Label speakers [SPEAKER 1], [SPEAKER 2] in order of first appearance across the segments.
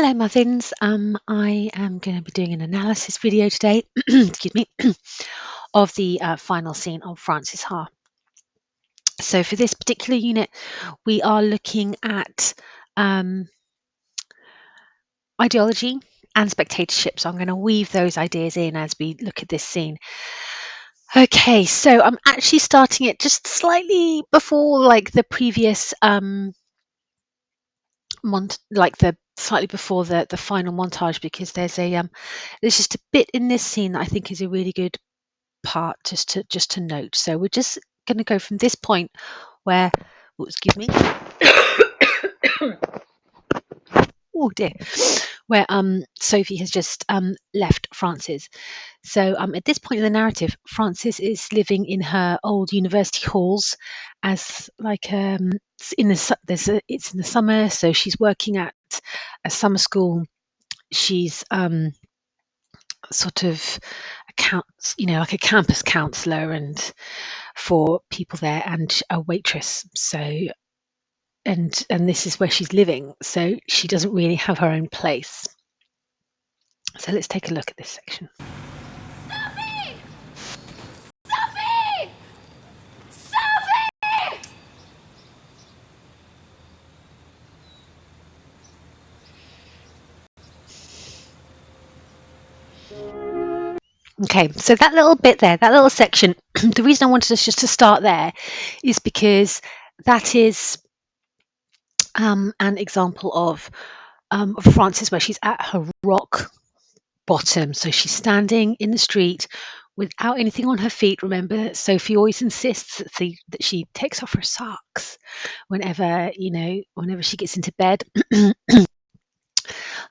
[SPEAKER 1] Hello, muffins. I am going to be doing an analysis video today, excuse me, of the final scene of Frances Ha. So for this particular unit, we are looking at ideology and spectatorship. So I'm going to weave those ideas in as we look at this scene. Okay, so I'm actually starting it just slightly before like the previous slightly before the final montage, because there's just a bit in this scene that I think is a really good part just to note. So we're just going to go from this point where, oh, excuse me, oh dear, where Sophie has just left Frances. So at this point in the narrative, Frances is living in her old university halls as like it's in the summer, so she's working at a summer school. She's sort of like a campus counselor and for people there, and a waitress. So and this is where she's living. So she doesn't really have her own place. So let's take a look at this section.
[SPEAKER 2] Sophie! Sophie! Sophie!
[SPEAKER 1] Okay, so that little bit there, that little section, the reason I wanted us just to start there is because that is an example of Frances where she's at her rock bottom. So she's standing in the street without anything on her feet. Remember, Sophie always insists that she takes off her socks whenever she gets into bed.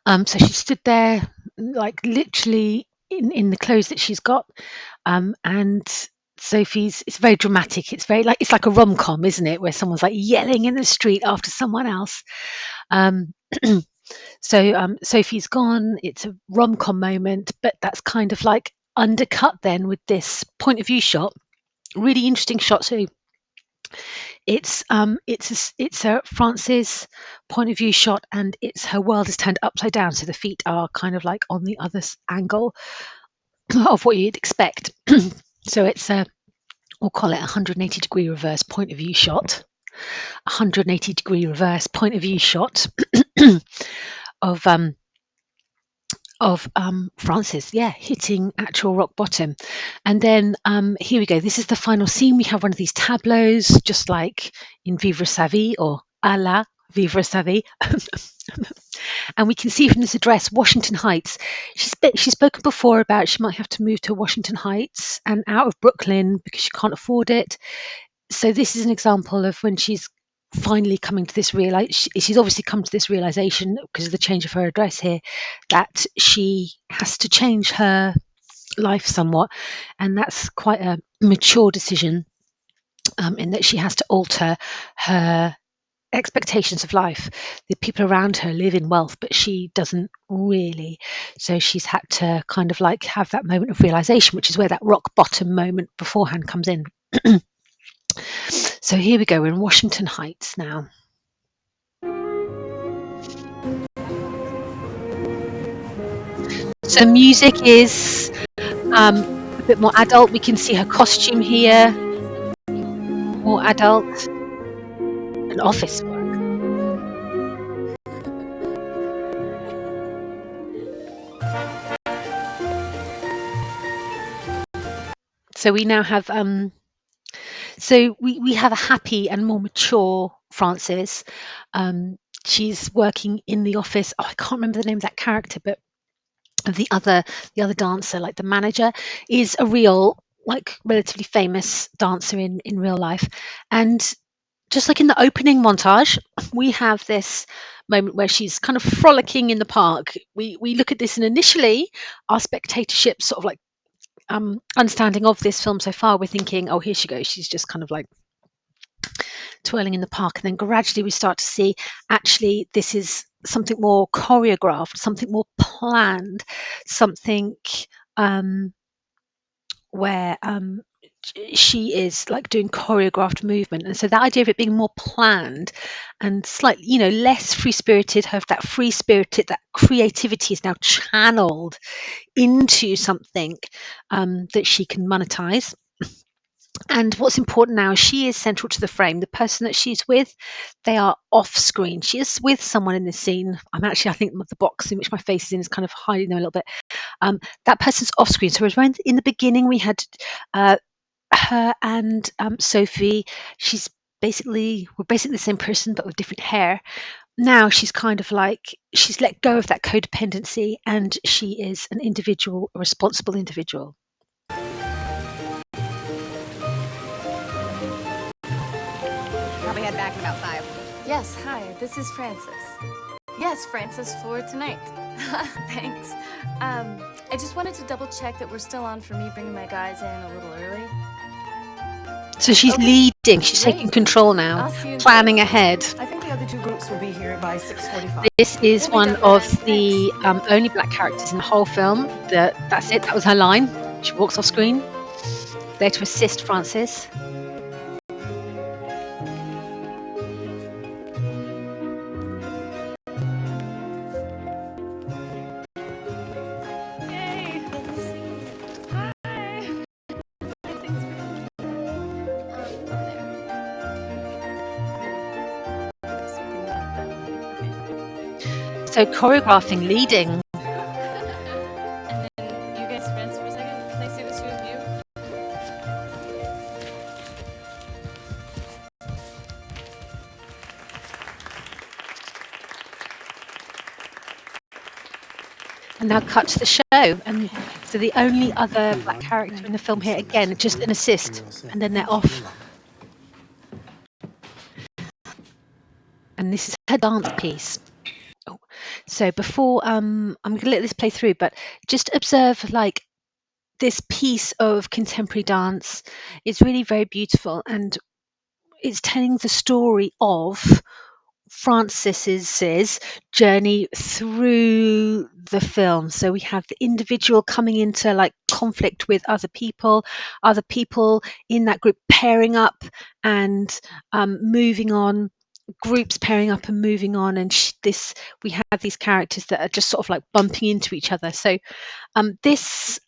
[SPEAKER 1] So she stood there, like literally in the clothes that she's got, and it's very dramatic. It's like a rom-com, isn't it, where someone's like yelling in the street after someone else. So Sophie's gone. It's a rom-com moment, but that's kind of like undercut then with this point of view shot. Really interesting shot too. It's a Frances point of view shot, and it's her world is turned upside down, so the feet are kind of like on the other angle of what you'd expect. So it's we'll call it a 180-degree reverse point of view shot. 180-degree reverse point of view shot of Frances, hitting actual rock bottom. And then here we go. This is the final scene. We have one of these tableaus, just like in Vivre sa vie or à la Vivre sa vie. And we can see from this address, Washington Heights. She's spoken before about she might have to move to Washington Heights and out of Brooklyn because she can't afford it. So this is an example of when she's finally coming to this she's obviously come to this realization because of the change of her address here, that she has to change her life somewhat, and that's quite a mature decision, in that she has to alter her expectations of life. The people around her live in wealth, but she doesn't really. So she's had to kind of like have that moment of realization, which is where that rock bottom moment beforehand comes in. So here we go, we're in Washington Heights now. So music is a bit more adult. We can see her costume here, more adult, and office work. So we now have we have a happy and more mature Frances. She's working in the office. Oh, I can't remember the name of that character, but the other dancer, like the manager, is a real, like, relatively famous dancer in real life. And just like in the opening montage, we have this moment where she's kind of frolicking in the park. We look at this, and initially our spectatorship sort of like understanding of this film so far, we're thinking, oh, here she goes, she's just kind of like twirling in the park. And then gradually we start to see, actually, this is something more choreographed, something more planned, something where she is like doing choreographed movement, and so that idea of it being more planned and slightly, less free spirited, have that free spirited, that creativity is now channeled into something that she can monetize. And what's important now is she is central to the frame. The person that she's with, they are off screen. She is with someone in this scene. I think the box in which my face is in is kind of hiding them a little bit. That person's off screen. So whereas in the beginning we had her and Sophie, we're basically the same person but with different hair. Now she's kind of like, she's let go of that codependency, and she is an individual, a responsible individual.
[SPEAKER 2] Probably head back in about 5.
[SPEAKER 3] Yes, hi, this is Frances. Yes, Frances for tonight. Thanks. I just wanted to double check that we're still on for me bringing my guys in a little early.
[SPEAKER 1] So she's
[SPEAKER 3] Okay,
[SPEAKER 1] leading, she's taking
[SPEAKER 3] great.
[SPEAKER 1] control now,
[SPEAKER 3] I'll see you in
[SPEAKER 1] planning ahead.
[SPEAKER 4] I think the other two groups will be here by 6:45.
[SPEAKER 1] This is
[SPEAKER 4] We'll be
[SPEAKER 1] one
[SPEAKER 4] done by
[SPEAKER 1] of
[SPEAKER 4] then.
[SPEAKER 1] the
[SPEAKER 4] Thanks.
[SPEAKER 1] only black characters in the whole film. That's it, that was her line. She walks off screen, there to assist Frances.
[SPEAKER 3] Yay! Hi! Thanks
[SPEAKER 1] So choreographing, leading.
[SPEAKER 3] And then you guys friends for a second? Can I see the two of you?
[SPEAKER 1] And now cut to the show. And so the only other black character in the film here, again, just an assist, and then they're off. And this is her dance piece. Oh, so before I'm going to let this play through, but just observe like this piece of contemporary dance is really very beautiful, and it's telling the story of Frances's journey through the film. So we have the individual coming into like conflict with other people in that group pairing up and moving on, groups pairing up and moving on, and we have these characters that are just sort of like bumping into each other. So this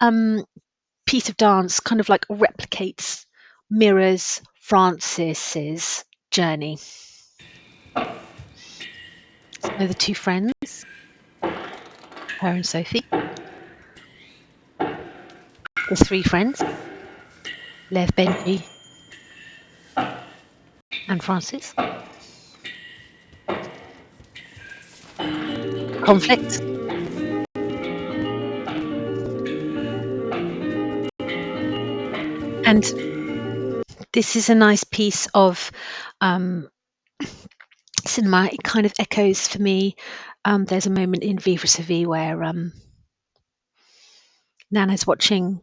[SPEAKER 1] piece of dance kind of like replicates, mirrors Frances's journey. So the two friends, her and Sophie. The three friends, Lev, Benji, and Frances. Conflict. And this is a nice piece of cinema. It kind of echoes for me. There's a moment in Vivre sa vie where Nana's watching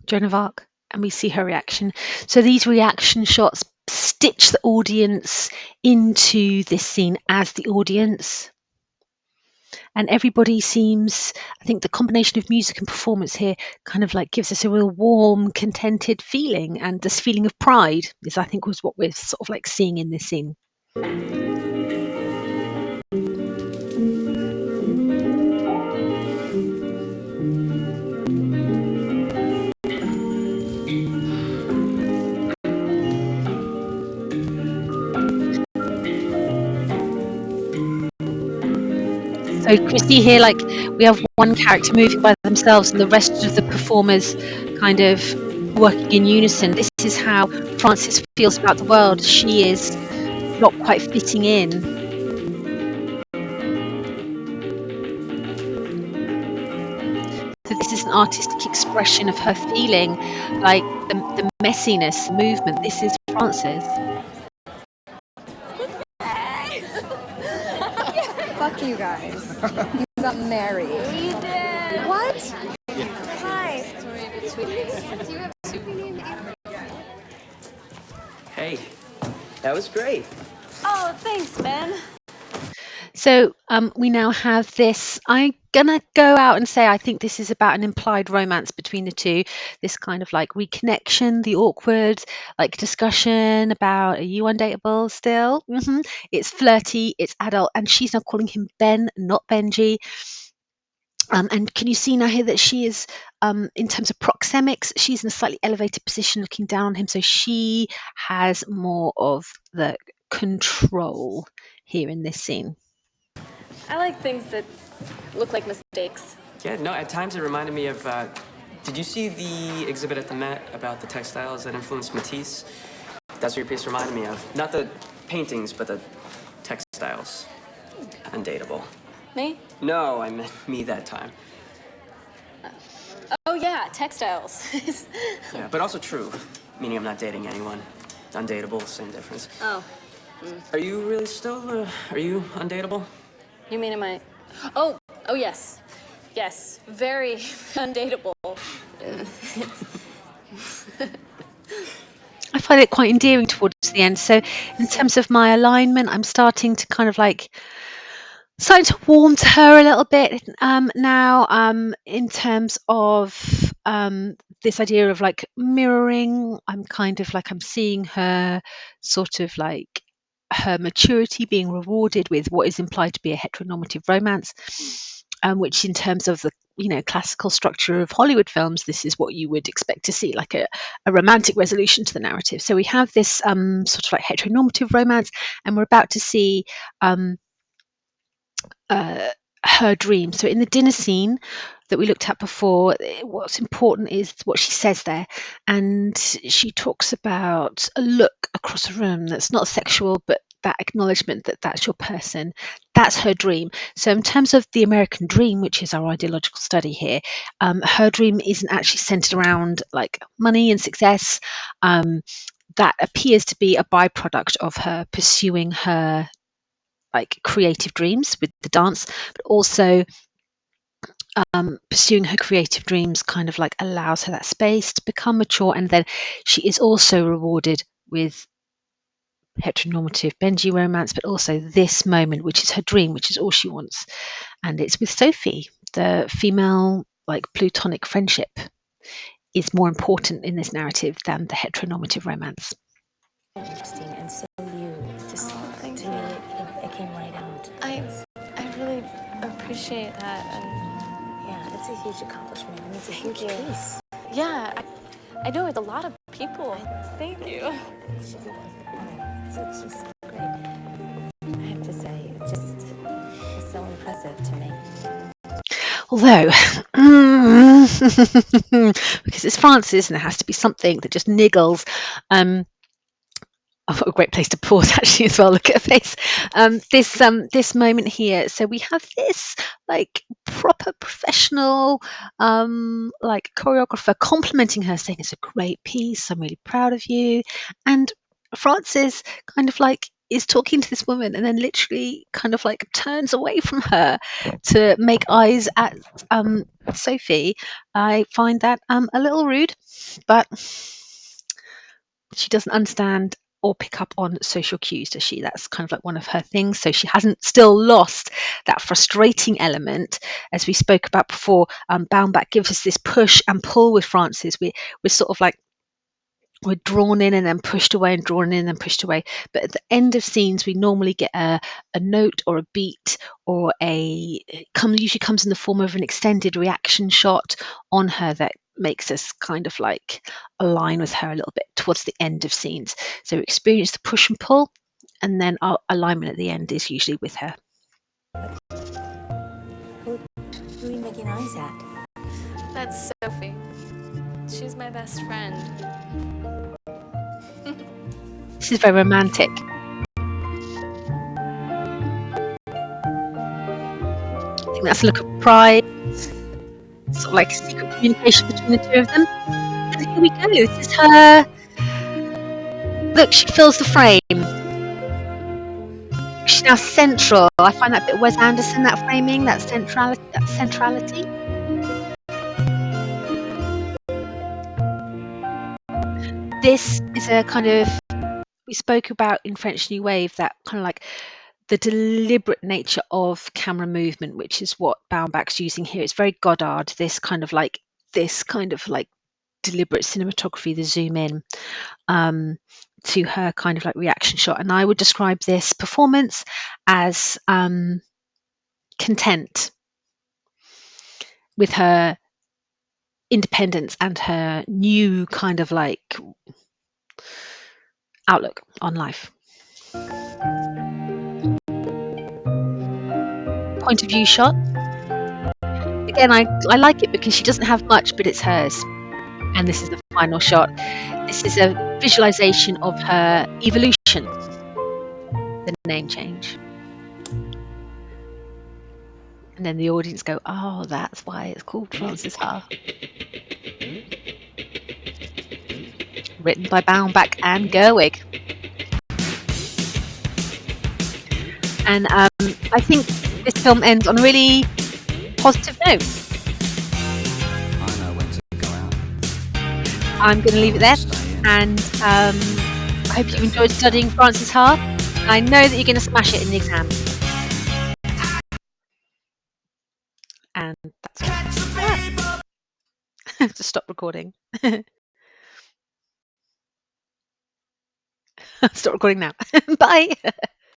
[SPEAKER 1] Joan of Arc and we see her reaction. So these reaction shots stitch the audience into this scene as the audience. And everybody seems, I think the combination of music and performance here kind of like gives us a real warm, contented feeling. And this feeling of pride is, I think, was what we're sort of like seeing in this scene. So Christy here, like we have one character moving by themselves and the rest of the performers kind of working in unison. This is how Frances feels about the world. She is not quite fitting in. So this is an artistic expression of her feeling, like the messiness, movement. This is Frances.
[SPEAKER 5] Fuck you guys. You got married.
[SPEAKER 2] We did.
[SPEAKER 5] What?
[SPEAKER 2] Hi. Do you have a super name?
[SPEAKER 6] Hey, that was great.
[SPEAKER 3] Oh, thanks, Ben.
[SPEAKER 1] So we now have this. I gonna go out and say I think this is about an implied romance between the two. This kind of like reconnection, the awkward like discussion about are you undateable still? It's flirty, it's adult, and she's now calling him Ben, not Benji. And can you see now here that she is, in terms of proxemics, she's in a slightly elevated position looking down on him. So she has more of the control here in this scene.
[SPEAKER 3] I like things that look like mistakes.
[SPEAKER 6] Yeah, no, at times it reminded me of, did you see the exhibit at the Met about the textiles that influenced Matisse? That's what your piece reminded me of. Not the paintings, but the textiles. Undateable.
[SPEAKER 3] Me?
[SPEAKER 6] No, I meant me that time.
[SPEAKER 3] Oh yeah, textiles.
[SPEAKER 6] Yeah, but also true, meaning I'm not dating anyone. Undateable, same difference.
[SPEAKER 3] Oh,
[SPEAKER 6] Are you really still, are you undateable?
[SPEAKER 3] you mean am I? Oh yes. Yes, very undateable.
[SPEAKER 1] I find it quite endearing towards the end. So in terms of my alignment, I'm starting to kind of like starting to warm to her a little bit now, in terms of this idea of like mirroring. I'm kind of like I'm seeing her sort of like her maturity being rewarded with what is implied to be a heteronormative romance, which in terms of the classical structure of Hollywood films, this is what you would expect to see, like a romantic resolution to the narrative. So we have this sort of like heteronormative romance, and we're about to see her dream. So in the dinner scene that we looked at before, what's important is what she says there, and she talks about a look across a room that's not sexual, but that acknowledgement that that's your person. That's her dream. So in terms of the American dream, which is our ideological study here, her dream isn't actually centered around like money and success. That appears to be a byproduct of her pursuing her like creative dreams with the dance, but also pursuing her creative dreams kind of like allows her that space to become mature, and then she is also rewarded with heteronormative Benji romance, but also this moment, which is her dream, which is all she wants, and it's with Sophie. The female like plutonic friendship is more important in this narrative than the heteronormative romance.
[SPEAKER 7] Interesting, and so you just to me it came right out.
[SPEAKER 3] I really appreciate that, and
[SPEAKER 7] Yeah, it's a huge accomplishment. I mean, it's a huge piece.
[SPEAKER 3] yeah, I know it's a lot of people. Thank you.
[SPEAKER 7] It should be it's just great. I have to say, it just is so impressive to me.
[SPEAKER 1] Although, because it's Frances and there has to be something that just niggles. What a great place to pause actually as well. Look at her face. This moment here. So we have this like proper professional like choreographer complimenting her, saying it's a great piece. I'm really proud of you. And Frances kind of like is talking to this woman and then literally kind of like turns away from her to make eyes at Sophie. I find that a little rude, but she doesn't understand or pick up on social cues, does she? That's kind of like one of her things. So she hasn't still lost that frustrating element, as we spoke about before. Baumbach gives us this push and pull with Frances. We're sort of like we're drawn in and then pushed away and drawn in and then pushed away. But at the end of scenes, we normally get a note or a beat or usually comes in the form of an extended reaction shot on her that makes us kind of like align with her a little bit towards the end of scenes. So we experience the push and pull, and then our alignment at the end is usually with her.
[SPEAKER 7] Who are you making eyes at?
[SPEAKER 3] That's Sophie. She's my best friend.
[SPEAKER 1] This is very romantic. I think that's a look of pride, sort of like secret communication between the two of them. And here we go. This is her. Look, she fills the frame. She's now central. I find that a bit Wes Anderson, that framing, that centrality. This is a kind of, we spoke about in French New Wave, that kind of like the deliberate nature of camera movement, which is what Baumbach's using here. It's very Godard, this kind of like deliberate cinematography, the zoom in to her kind of like reaction shot. And I would describe this performance as content with her independence and her new kind of like outlook on life. Point of view shot. Again, I like it because she doesn't have much, but it's hers. And this is the final shot. This is a visualization of her evolution, the name change. And then the audience go, oh, that's why it's called Frances Ha. Written by Baumbach and Gerwig. And I think this film ends on a really positive note.
[SPEAKER 8] I know when to go out.
[SPEAKER 1] I'm going to leave it there. And I hope you enjoyed studying Frances Ha. I know that you're going to smash it in the exam. And that's it. Just stop recording. Stop recording now. Bye.